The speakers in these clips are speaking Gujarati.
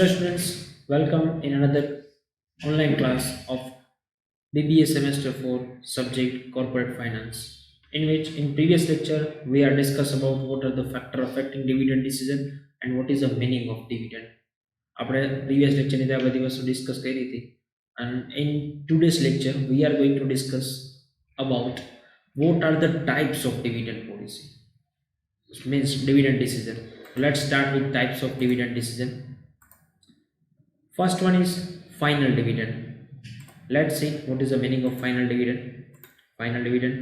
Hello students, welcome in another online class of BBA semester 4 subject corporate finance, in which in previous lecture we are discuss about what are the factor affecting dividend decision and what is the meaning of dividend. આપણે previous lecture ની આ બધી વસ્તુ ડિસ્કસ કરી હતી, and in today's lecture we are going to discuss about what are the types of dividend policy. It means dividend decision. Let's start with types of dividend decision. First one is final dividend. Let's see what is the meaning of final dividend. Final dividend,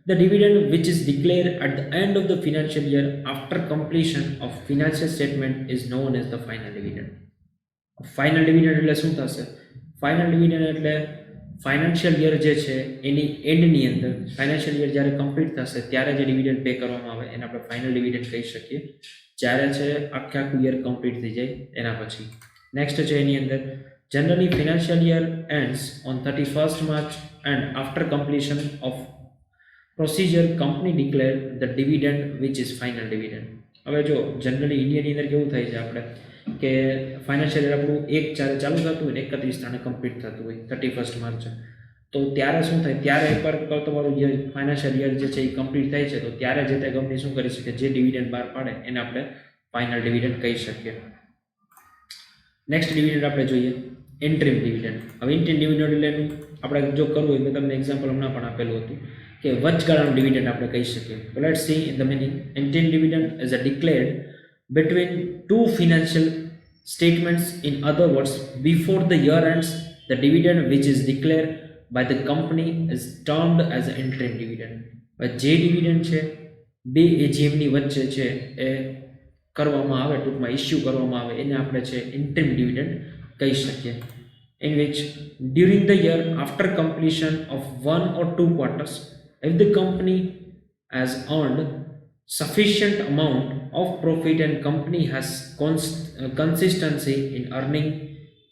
the dividend which is declared at the end of the financial year after completion of financial statement is known as the final dividend. Final dividend એટલે શું થશે? Final dividend એટલે ફાઇનાન્શિયલ યર જે છે એની એન્ડની અંદર ફાઇનાન્શિયલ યર જ્યારે કમ્પ્લીટ થશે ત્યારે જે ડિવિડન્ડ પે કરવામાં આવે એને આપણે ફાઇનલ ડિવિડન્ડ કહી શકીએ. જ્યારે છે આખું યર કમ્પ્લીટ થઈ જાય એના પછી. નેક્સ્ટ છે એની અંદર generally financial year ends on 31st March and after completion of procedure company declare the dividend which is final dividend. હવે જો જનરલી ઇન્ડિયાની અંદર કેવું થાય છે આપણે કે ફાઇનાન્શિયલ યર આપણું 1/4 ચાલુ થતું હોય ને 31 કમ્પ્લીટ થતું હોય 31st માર્ચ, તો ત્યારે શું થાય, ત્યારે એકવાર તમારું જે ફાઇનાન્શિયલ યર જે છે એ કમ્પ્લીટ થાય છે તો ત્યારે જે તે કંપની શું કરી શકે, જે ડિવિડન્ડ બહાર પાડે એને આપણે ફાઇનલ ડિવિડન્ડ કહી શકીએ. નેક્સ્ટ ડિવિડન્ડ આપણે જોઈએ ઇન્ટરિમ ડિવિડન્ડ. હવે ઇન્ટરિમ ડિવિડન્ડ એટલે એનું આપણે જો કરવું હોય, મેં તમને એક્ઝામ્પલ હમણાં પણ આપેલું હતું કે વચગાળાનું ડિવિડન્ડ આપણે કહી શકીએ. Let's see in the meaning. Interim dividend is a declared between two financial statements. In other words, before the year ends, the dividend which is declared by the company is termed as an interim dividend. જે ડિવિડન્ડ છે બે AGM ની વચ્ચે છે એ કરવામાં આવે, ટૂંકમાં ઇસ્યુ કરવામાં આવે, એને આપણે છે ઇન્ટરિમ ડિવિડન્ડ કહી શકીએ. In which during the year after completion of 1 or 2 quarters, if the company has earned sufficient amount of profit and company has consistency in earning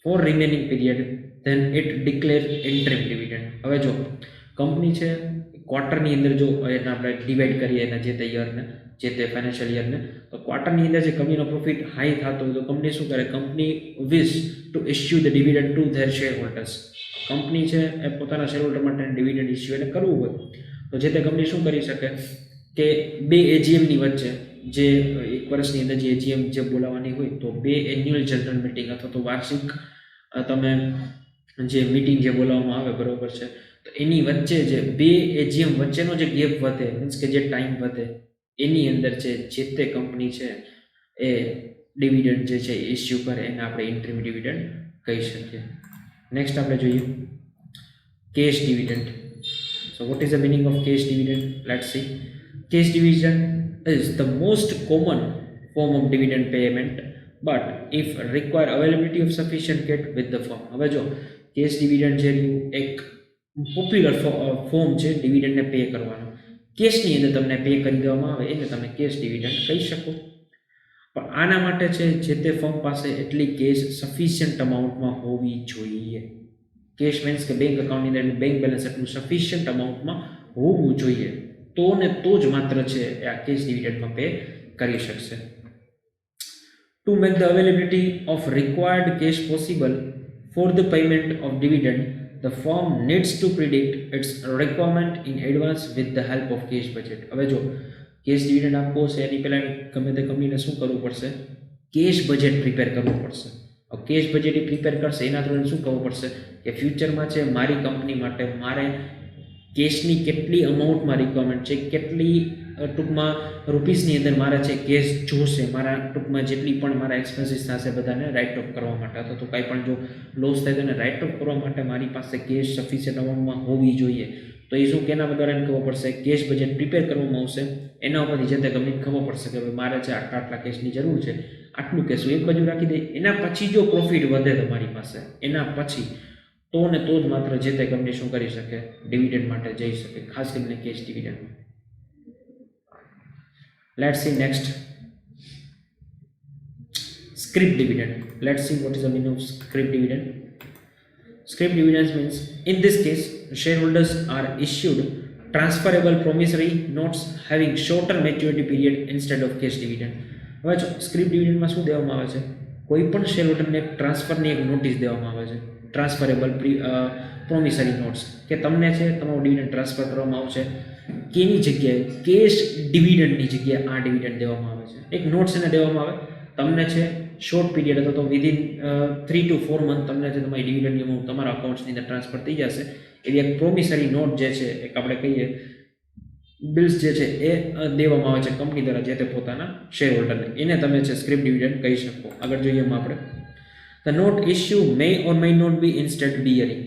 for remaining period, then it declares interim dividend. હવે જો કંપની છે ક્વાર્ટરની અંદર જો એને આપણે ડિવાઈડ કરીએ એના જે તે યરને, જે તે ફાઇનાન્શિયલ યરને, તો ક્વાર્ટરની અંદર જે કંપનીનો પ્રોફિટ હાઈ થતો હોય તો કંપની શું કરે, company wish to issue the dividend to their share holders. Company છે એ પોતાના શેર હોલ્ડર માટે ડિવિડન્ડ ઇસ્યુ એને કરવું હોય તો જે તે કંપની શું કરી શકે કે બે AGMની વચ્ચે, જે એક વર્ષની અંદર જે AGM જે બોલાવવાની હોય તો બે એન્યુઅલ જનરલ મિટિંગ અથવા તો વાર્ષિક તમે જે મિટિંગ જે બોલાવવામાં આવે, બરોબર છે, તો એની વચ્ચે જે બે AGM વચ્ચેનો જે ગેપ વધે, મીન્સ કે જે ટાઈમ વધે, એની અંદર છે જે તે કંપની છે એ ડિવિડન્ડ જે છે ઇસ્યુ કરે એને આપણે ઇન્ટરિમ ડિવિડન્ડ કહી શકીએ. નેક્સ્ટ આપણે જોઈએ cash dividend. So what is the meaning of cash dividend? Let's see. Cash dividend is the most common form of dividend payment, but if require availability of sufficient cash with the firm. હવે જો કેશ ડિવિડન્ડ છે એક પોપ્યુલર ફોર્મ છે ડિવિડન્ડને પે કરવાનો. કેશની અંદર તમને પે કરી દેવામાં આવે એને તમે કેશ ડિવિડન્ડ કહી શકો. પણ આના માટે છે જે તે ફર્મ પાસે એટલી કેશ સફિશિયન્ટ અમાઉન્ટમાં હોવી જોઈએ. કેશ મીન્સ કે બેંક અકાઉન્ટની અંદર બેંક બેલેન્સ એટલું સફિશિયન્ટ અમાઉન્ટમાં હોવું જોઈએ, તો ને તો જ માત્ર છે આ કેશ ડિવિડન્ડમાં પે કરી શકશે. To make the availability of required cash possible for the payment of dividend, the firm needs to predict its requirement in advance with the help of cash budget. હવે જો કેશ ડિવિડન્ડ આપવો છે એની પહેલાં ગમે તે કંપનીને શું કરવું પડશે, કેશ બજેટ પ્રિપેર કરવું પડશે. કેશ બજેટ એ પ્રિપેર કરશે એના થ્રુ શું કરવું પડશે કે ફ્યુચરમાં છે મારી કંપની માટે મારે કેશની કેટલી અમાઉન્ટમાં રિક્વાયરમેન્ટ છે, કેટલી ટૂંકમાં રૂપીસની અંદર મારે છે કેશ જોશે, મારા ટૂંકમાં જેટલી પણ મારા એક્સપેન્સીસ થશે બધાને રાઇટ ઓફ કરવા માટે, અથવા તો કાંઈ પણ જો લોસ થાય તો એને રાઇટ ઓફ કરવા માટે મારી પાસે કેશ સફિશિયન્ટ અમાઉન્ટમાં હોવી જોઈએ. તો એ શું કેના દ્વારા એને ખબર પડશે, કેશ બજેટ પ્રિપેર કરવામાં આવશે, એના ઉપરથી જે તે કંપનીને ખબર પડશે કે ભાઈ મારે છે આટલા કેશની જરૂર છે, આટલું કેશ એક બાજુ રાખી દે. એના પછી જો પ્રોફિટ વધે તમારી પાસે, એના પછી તો ને તો જ માત્ર જે તે કંપની શું કરી શકે, ડિવિડન્ડ માટે જઈ શકે, ખાસ કરીને cash dividend. Let's see next scrip dividend. Let's see what is the meaning of scrip dividend. Scrip dividends means in this case shareholders are issued transferable promissory notes having shorter maturity period instead of cash dividend. હવે જો સ્ક્રિપ ડિવિડન્ડમાં શું દેવામાં આવે છે, કોઈ પણ શેર હોલ્ડરને ટ્રાન્સફરની એક નોટિસ દેવામાં આવે છે, ટ્રાન્સફરેબલ પ્રોમિસરી નોટ્સ, કે તમને છે તમારું ડિવિડન્ડ ટ્રાન્સફર કરવામાં આવશે, કેની જગ્યાએ, કેશ ડિવિડન્ડની જગ્યાએ આ ડિવિડન્ડ દેવામાં આવે છે. એક નોટ્સ એને દેવામાં આવે, તમને છે શોર્ટ પીરિયડ અથવા તો વિધિન 3 to 4 મંથ તમને છે તમારી ડિવિડન્ડની અમાઉન્ટ તમારા અકાઉન્ટ્સની અંદર ટ્રાન્સફર થઈ જશે. એવી એક પ્રોમિસરી નોટ જે છે, એક આપણે કહીએ બિલ્સ જે છે એ દેવામાં આવે છે કંપની દ્વારા જે તે પોતાના શેર હોલ્ડરને. એને તમે છે સ્ક્રિપ ડિવિડન્ડ કહી શકો. આગળ જોઈએ એમાં આપણે, the note issue may or may not be instant bearing.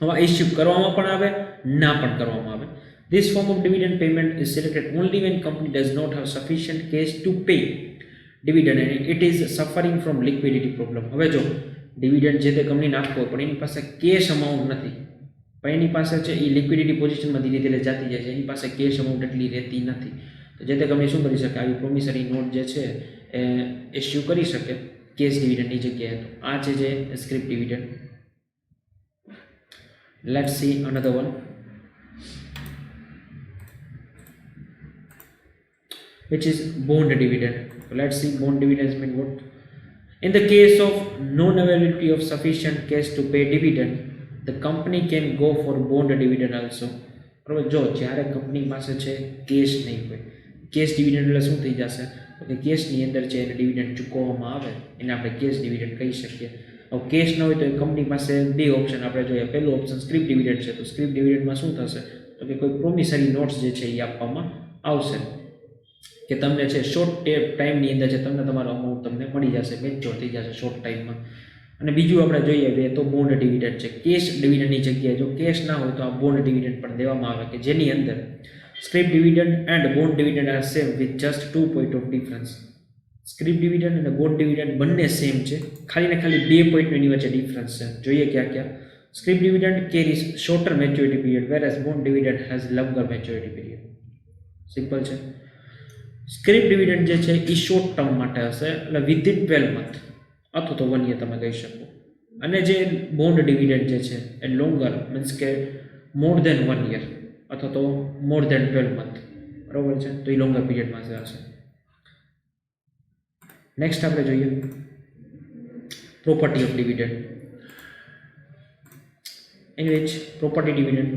હવે ઇસ્યુ કરવામાં પણ આવે, ના પણ કરવામાં આવે. This form of dividend payment is selected only when company does not have sufficient cash to pay dividend and it is suffering from liquidity problem. હવે જો ડિવિડન્ડ જે તે કંપની નાખવો હોય પણ એની પાસે કેશ અમાઉન્ટ નથી, પણ એની પાસે છે એ લિક્વિડિટી પોઝિશનમાં ધીરે ધીરે જતી જાય છે, એની પાસે કેશ અમાઉન્ટ એટલી રહેતી નથી, તો જે તે કંપની શું કરી શકે, આવી પ્રોમિસરી નોટ જે છે એ ઇસ્યુ કરી શકે કેશ ડિવિડન્ડની જગ્યાએ. તો આ છે જે script dividend. Let's C another one, which is bond dividend. So let's see bond dividends mean what. In the case of non-availability of sufficient cash to pay dividend, the company can go for bond dividend also. બરાબર, જો જ્યારે કંપની પાસે છે કેશ નહીં હોય, કેશ ડિવિડન્ડ એટલે શું થઈ જશે, તો કે કેશની અંદર છે એને ડિવિડન્ડ ચૂકવવામાં આવે, એને આપણે કેશ ડિવિડન્ડ કહી શકીએ. હવે કેશ ન હોય તો એ કંપની પાસે બે ઓપ્શન આપણે જોઈએ. પહેલું ઓપ્શન સ્ક્રિપ ડિવિડન્ડ છે. તો સ્ક્રિપ ડિવિડન્ડમાં શું થશે, તો કે કોઈ પ્રોમિસરી નોટ્સ જે છે એ આપવામાં આવશે કે તમને છે શોર્ટ ટાઈમની અંદર છે તમને તમારો અમાઉન્ટ તમને મળી જશે, મેચ્યોર થઈ જશે શોર્ટ ટાઈમમાં. અને બીજું આપણે જોઈએ બે તો બોન્ડ ડિવિડન્ડ છે. કેશ ડિવિડન્ડની જગ્યાએ જો કેશ ના હોય તો આ બોન્ડ ડિવિડન્ડ પણ દેવામાં આવે, કે જેની અંદર scrip dividend and bond dividend are same with just 2 point of difference. Scrip dividend અને બોન્ડ ડિવિડન્ડ બંને સેમ છે, ખાલી ને ખાલી 2 પોઈન્ટનો એની વચ્ચે ડિફરન્સ છે. જોઈએ ક્યાં ક્યાં. Scrip dividend carries shorter maturity period whereas bond dividend has longer maturity period. Simple છે. સ્ક્રિપ ડિવિડન્ડ જે છે એ શોર્ટ ટર્મ માટે હશે, એટલે વિધિન 12 મંથ અથવા તો 1 યર તમે કહી શકો. અને જે બોન્ડ ડિવિડન્ડ જે છે એ લોંગર મીન્સ કે મોર દેન 1 યર અથવા તો મોર દેન 12 મંથ. બરાબર છે, તો એ લોંગર પીરિયડમાં હશે. નેક્સ્ટ આપણે જોઈએ property of dividend. In which property dividend,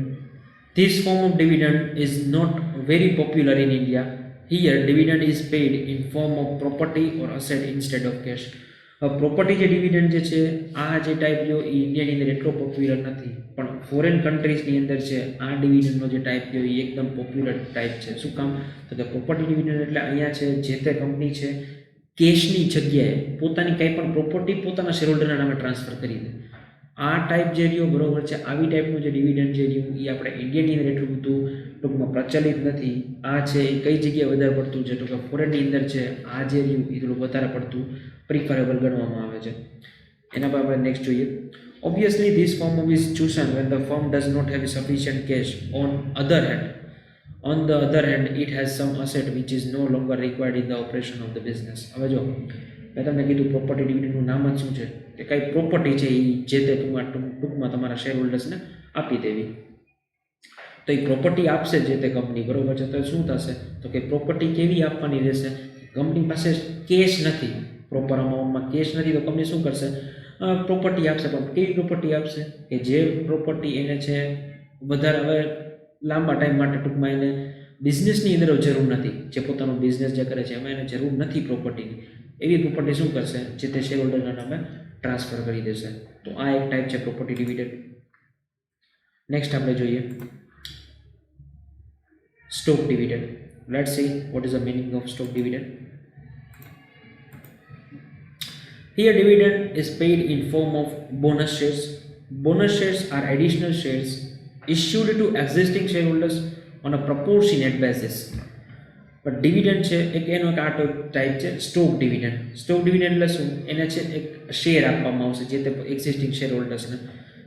this form of dividend is not very popular in India. Here dividend is paid in form of property or asset instead of cash. Property જે ડિવિડન્ડ જે છે આ જે ટાઈપ જો ઇન્ડિયાની અંદર એટલો પોપ્યુલર નથી, પણ ફોરેન કન્ટ્રીઝની અંદર છે આ ડિવિડન્ડનો જે ટાઈપ છે એ એકદમ પોપ્યુલર ટાઈપ છે. શું કામ, તો કે પ્રોપર્ટી ડિવિડન્ડ એટલે અહીંયા છે જે તે કંપની છે કેશની જગ્યાએ પોતાની કંઈ પણ પ્રોપર્ટી પોતાના શેરહોલ્ડરના નામે ટ્રાન્સફર કરી દે. આ ટાઈપ જે રહ્યો બરોબર છે, આવી ટાઈપનું જે ડિવિડન્ડ જે રહ્યું એ આપણે ઇન્ડિયાની અંદર એટલું બધું ટૂંકમાં પ્રચલિત નથી. આ છે એ કઈ જગ્યાએ વધારે પડતું છે, તો કે ફોરેનની અંદર છે આ જે રહ્યું એ થોડું વધારે પડતું પ્રિફરેબલ ગણવામાં આવે છે. એના પર આપણે નેક્સ્ટ જોઈએ. Obviously this form is chosen when the firm does not have sufficient cash. On the other hand it has some asset which is no longer required in the operation of the business. હવે જો મેં તમને કીધું પ્રોપર્ટી ડિવિડન્ડનું નામ જ શું છે, કે કઈ પ્રોપર્ટી છે એ જે તે ટૂંકમાં તમારા શેર હોલ્ડર્સને આપી દેવી. તો એ પ્રોપર્ટી આપશે જે તે કંપની, બરોબર છે. તો શું થશે, તો કે પ્રોપર્ટી કેવી આપવાની રહેશે, કંપની પાસે કેશ નથી, પ્રોપર અમાઉન્ટમાં કેશ નથી, તો કંપની શું કરશે, પ્રોપર્ટી આપશે. પણ કેવી પ્રોપર્ટી આપશે, કે જે પ્રોપર્ટી એને છે વધારે હવે લાંબા ટાઈમ માટે ટૂંકમાં એને બિઝનેસની અંદર જરૂર નથી, જે પોતાનો બિઝનેસ જે કરે છે એમાં એને જરૂર નથી પ્રોપર્ટીની, એવી પ્રોપર્ટી શું કરશે, જે તે શેર હોલ્ડરના નામે ટ્રાન્સફર કરી દેશે. તો આ એક ટાઈપ છે પ્રોપર્ટી ડિવિડન્ડ. નેક્સ્ટ આપણે જોઈએ stock dividend. Let's see what is the meaning of stock dividend. Here dividend is paid in form of bonus shares. Bonus shares are additional shares issued to existing shareholders on a proportionate basis. પણ ડિવિડન્ડ છે એક એનો એક આ ટાઈપ છે સ્ટોક ડિવિડન્ડ. સ્ટોક ડિવિડન્ડ એટલે શું, એને છે એક શેર આપવામાં આવશે જે તે એક્ઝિસ્ટિંગ શેર હોલ્ડર્સને.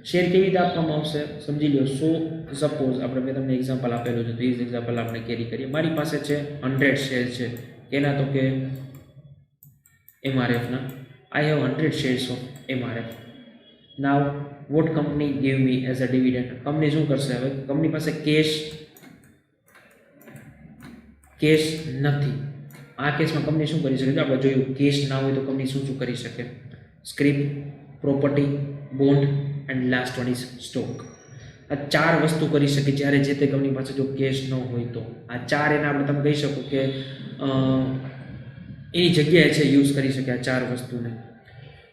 શેર કેવી રીતે આપવામાં આવશે સમજી લો. સપોઝ આપણે મેં તમને એક્ઝામ્પલ આપેલું છે, તો એ જ એક્ઝામ્પલ આપણે કેરી કરીએ. મારી પાસે છે 100 શેર છે, કેના, તો કે MRFના. I have 100 shares of MRF. Now what company gave me as a dividend? Company શું કરશે, હવે કંપની પાસે કેશ નથી, આ કેસમાં કંપની શું કરી શકે? તો આપણે જોયું કેશ ના હોય તો કંપની શું શું કરી શકે? Script, property, bond and last one is stock. આ ચાર વસ્તુ કરી શકે જ્યારે જે તે કંપની પાસે જો કેશ ન હોય તો. આ ચાર એને આપણે તમે કહી શકો કે એની જગ્યાએ છે યુઝ કરી શકે આ ચાર વસ્તુને.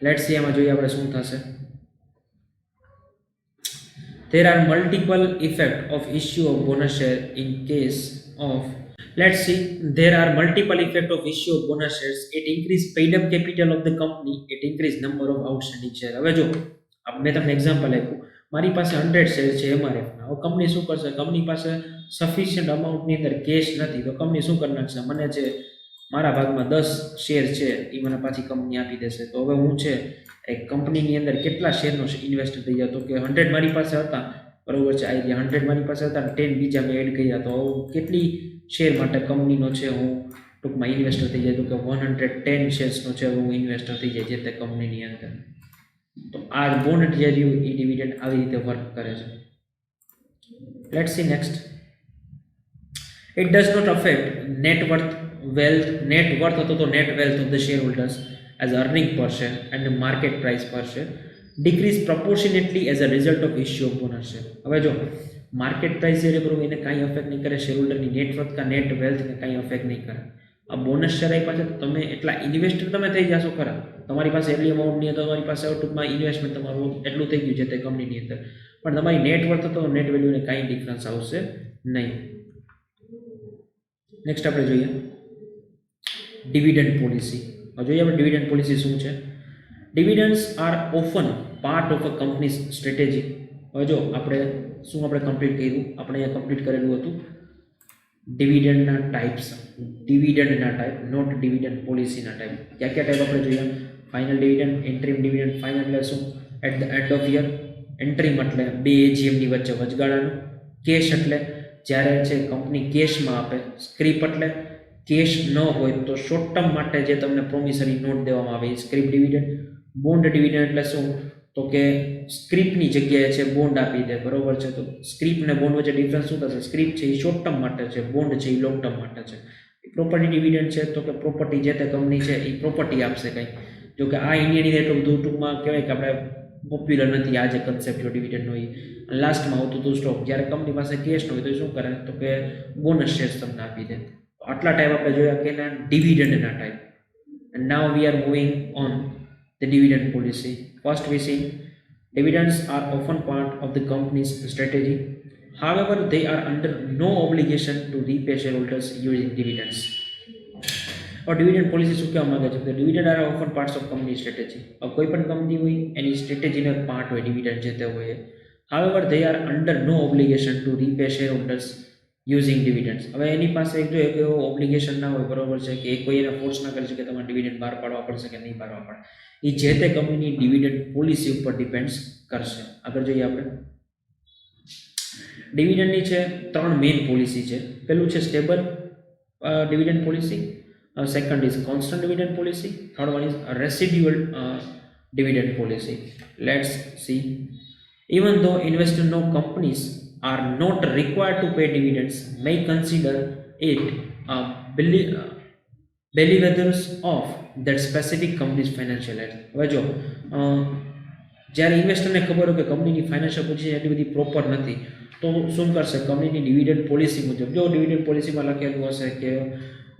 લેટ્સ સી આમાં જોઈએ આપણે શું થશે. There are multiple effects of issue of bonus share in case of. Let's see. There are multiple effects of issue of bonus shares. It increase paid up capital of the company. It increase number of outstanding share. હવે જો મેં તમને એક્ઝામ્પલ આપ્યું. મારી પાસે 100 શેર છે એમઆરએફના. હવે કંપની શું કરશે? કંપની પાસે સફિશિયન્ટ અમાઉન્ટની અંદર કેશ નથી તો કંપની શું કરી નાખશે? મને જે મારા ભાગમાં 10 શેર છે એ મને પાછી કંપની આપી દેશે. તો હવે હું છે એક કંપનીની અંદર કેટલા શેરનો ઇન્વેસ્ટ થઈ જાય? તો કે 100 મારી પાસે હતા, બરોબર છે, આ 100 મારી પાસે હતા, 10 બીજા મેં એડ કર્યા, તો કેટલી શેર માટે કંપનીનો છે હું ટૂંકમાં ઇન્વેસ્ટર થઈ જાય? તો કે 110 શેર્સનો છે હું ઇન્વેસ્ટર થઈ જાય જે તે કંપનીની અંદર. તો આ બોન્ડ જે રહ્યું એ ડિવિડન્ડ આવી રીતે વર્ક કરે છે. Let's see next. It does not affect net worth, અથવા તો net wealth of the shareholders as earning per share and the market price per share decrease proportionately as a result of issue of bonus share. હવે જો માર્કેટ પ્રાઇસ જે બરોબર એને કાંઈ અફેક્ટ નહીં કરે, શેરહોલ્ડરની નેટ વર્થ કા નેટ વેલ્થને કાંઈ અફેક્ટ નહીં કરે. આ બોનસ શેર આપ્યા છે તો તમે એટલા ઇન્વેસ્ટર તમે થઈ જશો ખરા, તમારી પાસે એટલી અમાઉન્ટ નહીં, તમારી પાસે ટૂંકમાં ઇન્વેસ્ટમેન્ટ તમારું એટલું થઈ ગયું છે તે કંપનીની અંદર, પણ તમારી નેટ વર્થ તો નેટ વેલ્યુને કાંઈ ડિફરન્સ આવશે નહીં. નેક્સ્ટ આપણે જોઈએ ડિવિડન્ડ પોલિસી. જોઈએ આપણે ડિવિડન્ડ પોલિસી શું છે. Dividends are often part of a company's strategy. હવે જો આપણે કમ્પ્લીટ કર્યું, આપણે અહીંયા કમ્પ્લીટ કરેલું હતું ડિવિડન્ડના ટાઈપ્સ, નોટ ડિવિડન્ડ પોલિસીના ટાઈપ. ક્યાં ટાઈપ આપણે જોઈએ? Final dividend, interim dividend. Final એટલે શું? At the end of year. Interim એટલે 2 AGMની વચ્ચે વચગાળાનું. કેશ એટલે જ્યારે છે કંપની કેશમાં આપે. સ્ક્રિપ એટલે કેશ ન હોય તો શોર્ટ ટર્મ માટે જે તમને પ્રોમિસરી નોટ દેવામાં આવે એ સ્ક્રિપ ડિવિડન્ડ. બોન્ડ ડિવિડન્ડ એટલે શું? તો કે સ્ક્રિપની જગ્યાએ છે બોન્ડ આપી દે, બરોબર છે. તો સ્ક્રિપ અને બોન્ડ વચ્ચે ડિફરન્સ શું થશે? સ્ક્રિપ છે એ શોર્ટ ટર્મ માટે છે, બોન્ડ છે એ લોંગ ટર્મ માટે છે. પ્રોપર્ટી ડિવિડન્ડ છે તો કે પ્રોપર્ટી જે તે કંપની છે એ પ્રોપર્ટી આપશે કંઈ. જો કે આ ઇન્ડિયાની એટલું બધું ટૂંકમાં કહેવાય કે આપણે પોપ્યુલર નથી આ જે કન્સેપ્ટ જો ડિવિડન્ડનો એ. લાસ્ટમાં આવતું હતું સ્ટોક. જ્યારે કંપની પાસે કેશ ન હોય તો શું કરે? તો કે બોનસ શેર્સ તમને આપી દે. આટલા ટાઈપ આપણે જોયા કે એના ડિવિડન્ડના ટાઈપ. And now we are moving on the dividend policy. First we see dividends are often part of the company's strategy. However, they are under no obligation to repay shareholders using dividends. और डिविडेंड पॉलिसी શું કહેવા માંગે છે? તો dividend are often parts of company strategy. કોઈ પણ કંપની હોય એની સ્ટ્રેટેજીનો એક પાર્ટ હોય ડિવિડન્ડ જે તે હોય. However, they are under no obligation to repay shareholders using dividends. હવે એની પાસે એક એવો ઓબ્લિગેશન ના હોય, બરોબર છે, કે કોઈ એને ફોર્સ ના કરી શકે તમારે ડિવિડન્ડ બહાર પાડવા પડશે કે નહીં પાડવા પડે. એ જે તે કંપનીની ડિવિડન્ડ પોલિસી ઉપર ડિપેન્ડ્સ કરશે. આગળ જોઈએ આપણે. ડિવિડન્ડની છે 3 મેઇન પોલિસી છે. પહેલું છે stable dividend policy, second is constant dividend policy, third one is residual dividend policy. Let's see. Even though investor no companies are not required to pay dividends may consider it a bellwethers of that specific company's financial health. હવે જો જ્યારે ઇન્વેસ્ટરને ખબર હોય કે કંપનીની ફાઇનાન્શિયલ પોઝિશન એટલી બધી પ્રોપર નથી તો શું કરશે? કંપનીની ડિવિડન્ડ પોલિસી મુજબ, જો ડિવિડન્ડ પોલિસીમાં લખેલું હશે કે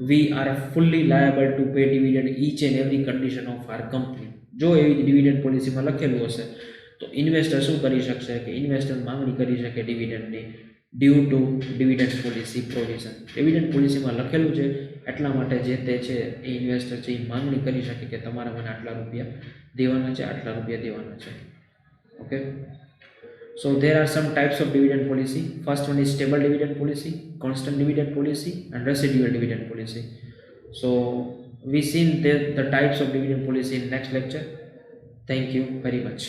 we are fully liable to pay dividend each and every condition of our company, જો એવી ડિવિડન્ડ પોલિસીમાં લખેલું હશે તો ઇન્વેસ્ટર શું કરી શકશે? કે ઇન્વેસ્ટર માંગણી કરી શકે ડિવિડન્ડની due to dividend policy provision. Dividend પોલિસીમાં લખેલું છે એટલા માટે જે તે છે એ ઇન્વેસ્ટર છે એ માંગણી કરી શકે કે તમારે મને આટલા રૂપિયા દેવાના છે, આટલા રૂપિયા દેવાના છે. Okay, so there are some types of dividend policy. First one is stable dividend policy, constant dividend policy and residual dividend policy. So we seen the types of dividend policy in next lecture. Thank you very much.